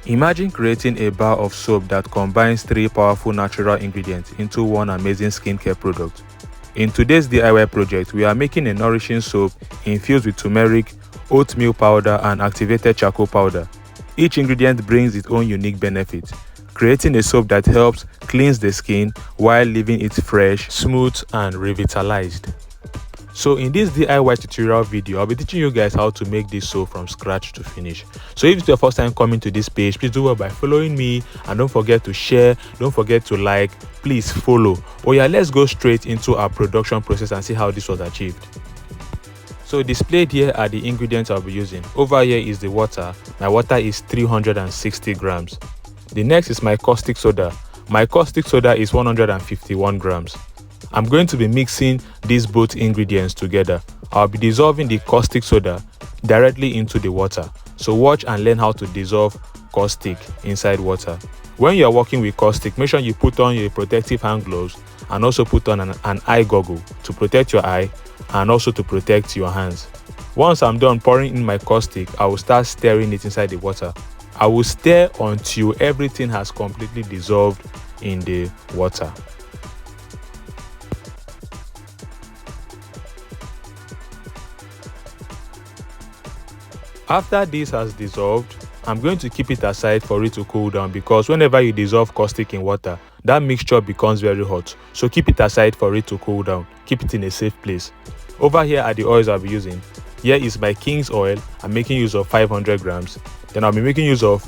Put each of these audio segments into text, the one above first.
Imagine creating a bar of soap that combines 3 powerful natural ingredients into one amazing skincare product. In today's DIY project, we are making a nourishing soap infused with turmeric, oatmeal powder, and activated charcoal powder. Each ingredient brings its own unique benefits, creating a soap that helps cleanse the skin while leaving it fresh, smooth, and revitalized. So in this DIY tutorial video, I'll be teaching you guys how to make this soap from scratch to finish. So if it's your first time coming to this page, please do well by following me, and don't forget to share, don't forget to like, please follow. Oh yeah, let's go straight into our production process and see how this was achieved. So displayed here are the ingredients I'll be using. Over here is the water. My water is 360 grams. The next is my caustic soda. My caustic soda is 151 grams. I'm going to be mixing these both ingredients together. I'll be dissolving the caustic soda directly into the water. So watch and learn how to dissolve caustic inside water. When you are working with caustic, make sure you put on your protective hand gloves and also put on an eye goggle to protect your eye and also to protect your hands. Once I'm done pouring in my caustic, I will start stirring it inside the water. I will stir until everything has completely dissolved in the water. After this has dissolved, I'm going to keep it aside for it to cool down, because whenever you dissolve caustic in water, that mixture becomes very hot. So keep it aside for it to cool down. Keep it in a safe place. Over here are the oils I'll be using. Here is my King's oil. I'm making use of 500 grams. Then I'll be making use of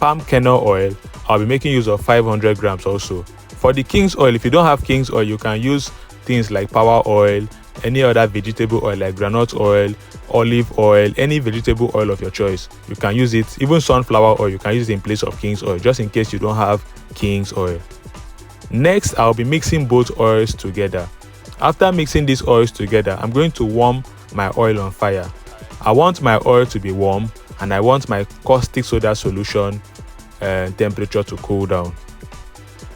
palm kernel oil. I'll be making use of 500 grams also. For the King's oil, if you don't have King's oil, you can use things like power oil, any other vegetable oil like groundnut oil, olive oil, any vegetable oil of your choice. You can use it. Even sunflower oil, you can use it in place of King's oil, just in case you don't have King's oil. Next, I'll be mixing both oils together. After mixing these oils together, I'm going to warm my oil on fire. I want my oil to be warm, and I want my caustic soda solution temperature to cool down.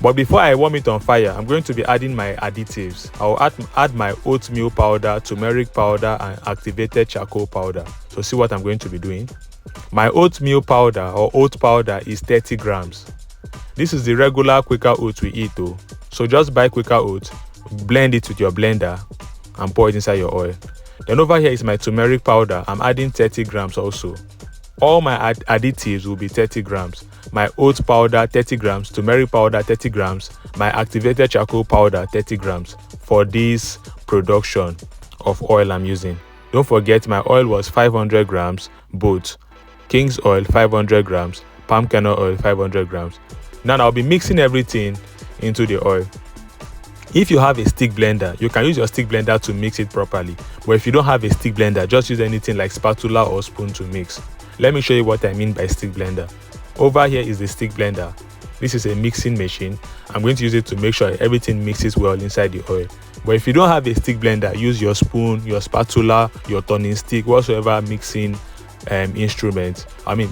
But before I warm it on fire, I'm going to be adding my additives. I'll add my oatmeal powder, turmeric powder, and activated charcoal powder. So see what I'm going to be doing. My oatmeal powder or oat powder is 30 grams. This is the regular Quaker oat we eat though. So just buy Quaker oat, blend it with your blender, and pour it inside your oil. Then over here is my turmeric powder. I'm adding 30 grams also. All my additives will be 30 grams. My oat powder 30 grams, turmeric powder 30 grams, my activated charcoal powder 30 grams for this production of oil I'm using. Don't forget my oil was 500 grams both. King's oil 500 grams, palm kernel oil 500 grams. Now I'll be mixing everything into the oil. If you have a stick blender, you can use your stick blender to mix it properly. But if you don't have a stick blender, just use anything like spatula or spoon to mix. Let me show you what I mean by stick blender. Over here is the stick blender. This is a mixing machine. I'm going to use it to make sure everything mixes well inside the oil. But if you don't have a stick blender, use your spoon, your spatula, your turning stick, whatsoever mixing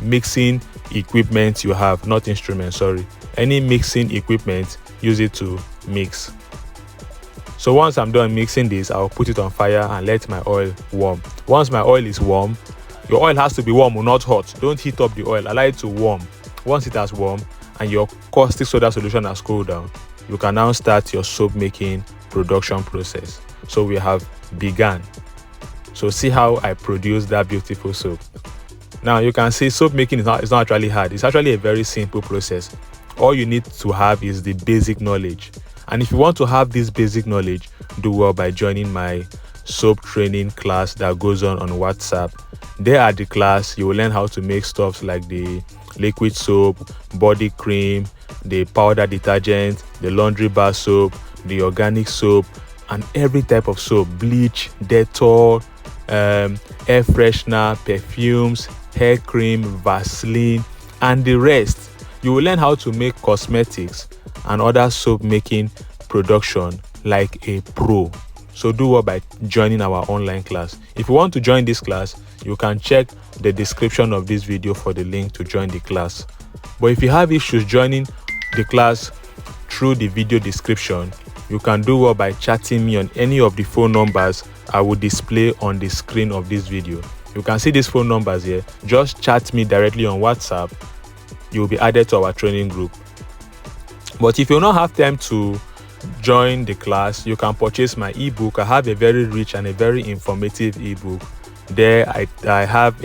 mixing equipment you have, not instruments, sorry. Any mixing equipment, use it to mix. So once I'm done mixing this, I'll put it on fire and let my oil warm. Once my oil is warm, your oil has to be warm or not hot. Don't heat up the oil, allow it to warm. Once it has warmed and your caustic soda solution has cooled down, you can now start your soap making production process. So we have begun. So see how I produce that beautiful soap. Now you can see soap making is not actually hard. It's actually a very simple process. All you need to have is the basic knowledge. And if you want to have this basic knowledge, do well by joining my soap training class that goes on WhatsApp. There at the class, you will learn how to make stuff like the liquid soap, body cream, the powder detergent, the laundry bar soap, the organic soap, and every type of soap: bleach, Dettol, air freshener, perfumes, hair cream, Vaseline, and the rest. You will learn how to make cosmetics and other soap making production like a pro. So do well by joining our online class. If you want to join this class, you can check the description of this video for the link to join the class. But if you have issues joining the class through the video description, you can do well by chatting me on any of the phone numbers I will display on the screen of this video. You can see these phone numbers here. Just chat me directly on WhatsApp you will be added to our training group. But if you don't have time to join the class, you can purchase my ebook. I have a very rich and a very informative ebook. There I have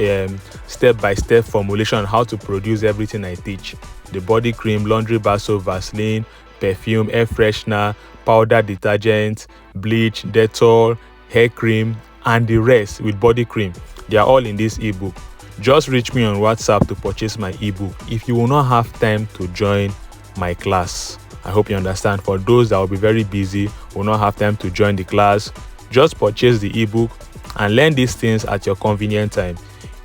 step-by-step formulation on how to produce everything I teach: the body cream, laundry bar soap, Vaseline, perfume, air freshener, powder detergent, bleach, Dettol, hair cream, and the rest with body cream. They are all in this ebook. Just reach me on WhatsApp to purchase my ebook if you will not have time to join my class. I hope you understand. For those that will be very busy, will not have time to join the class, just purchase the ebook and learn these things at your convenient time.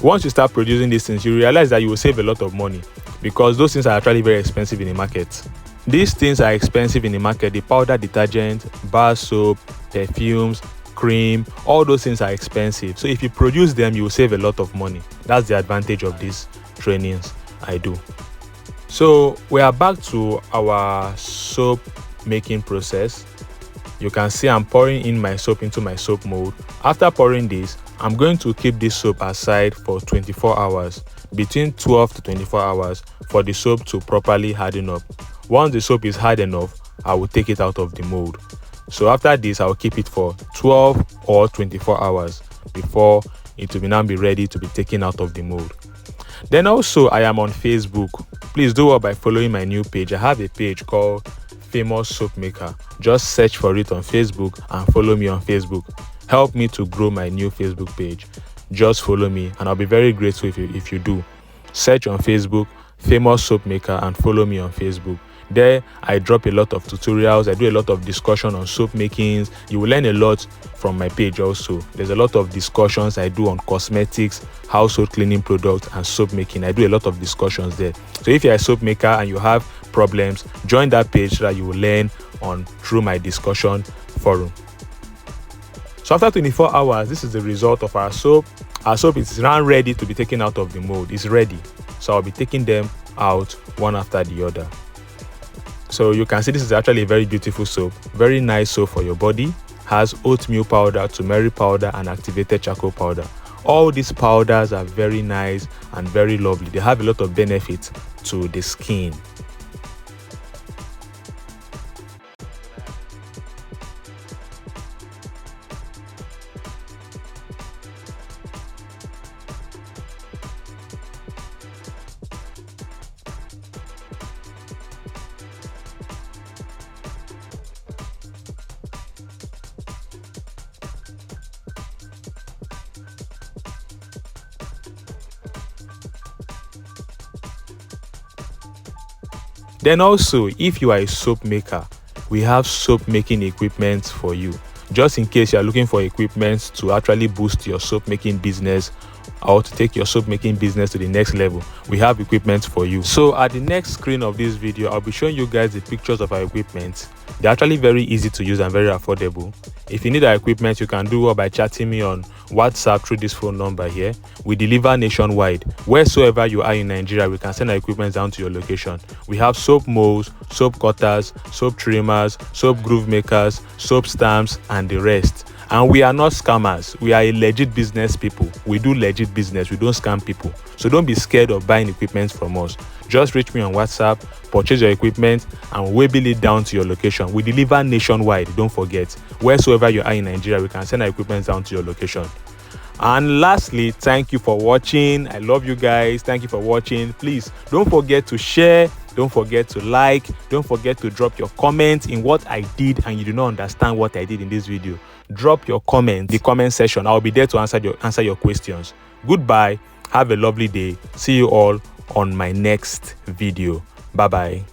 Once you start producing these things, you realize that you will save a lot of money, because those things are actually very expensive in the market. These things are expensive in the market: the powder detergent, bar soap, perfumes, cream, all those things are expensive. So if you produce them, you will save a lot of money. That's the advantage of these trainings I do. So we are back to our soap making process. You can see I'm pouring in my soap into my soap mold. After pouring this, I'm going to keep this soap aside for 24 hours, between 12 to 24 hours, for the soap to properly harden up. Once the soap is hard enough, I will take it out of the mold. So after this, I will keep it for 12 or 24 hours before it will now be ready to be taken out of the mold. Then also, I am on Facebook. Please do well by following my new page. I have a page called Famous Soap Maker. Just search for it on Facebook and follow me on Facebook. Help me to grow my new Facebook page. Just follow me and I'll be very grateful if you do. Search on Facebook Famous Soap Maker and follow me on Facebook. There I drop a lot of tutorials. I do a lot of discussion on soap makings. You will learn a lot from my page also. There's a lot of discussions I do on cosmetics, household cleaning products, and soap making. I do a lot of discussions there. So if you're a soap maker and you have problems, join that page so that you will learn through my discussion forum. So after 24 hours, this is the result of our soap. Our soap is now ready to be taken out of the mold. It's ready. So I'll be taking them out one after the other. So you can see this is actually a very beautiful soap. Very nice soap for your body. Has oatmeal powder, turmeric powder, and activated charcoal powder. All these powders are very nice and very lovely. They have a lot of benefits to the skin. Then also, if you are a soap maker, we have soap making equipment for you. Just in case you are looking for equipment to actually boost your soap making business or to take your soap making business to the next level, we have equipment for you. So at the next screen of this video, I'll be showing you guys the pictures of our equipment. They're actually very easy to use and very affordable. If you need our equipment, you can do well by chatting me on WhatsApp through this phone number here. We deliver nationwide. Wheresoever you are in Nigeria, we can send our equipment down to your location. We have soap molds, soap cutters, soap trimmers, soap groove makers, soap stamps, and the rest. And we are not scammers. We are a legit business people. We do legit business. We don't scam people. So don't be scared of buying equipment from us. Just reach me on WhatsApp, purchase your equipment, and we'll bill it down to your location. We deliver nationwide, don't forget. Wheresoever you are in Nigeria, we can send our equipment down to your location. And lastly, thank you for watching. I love you guys. Thank you for watching. Please don't forget to share. Don't forget to like. Don't forget to drop your comment in what I did and you do not understand what I did in this video. Drop your comment in the comment section. I'll be there to answer your questions. Goodbye. Have a lovely day. See you all on my next video. Bye bye.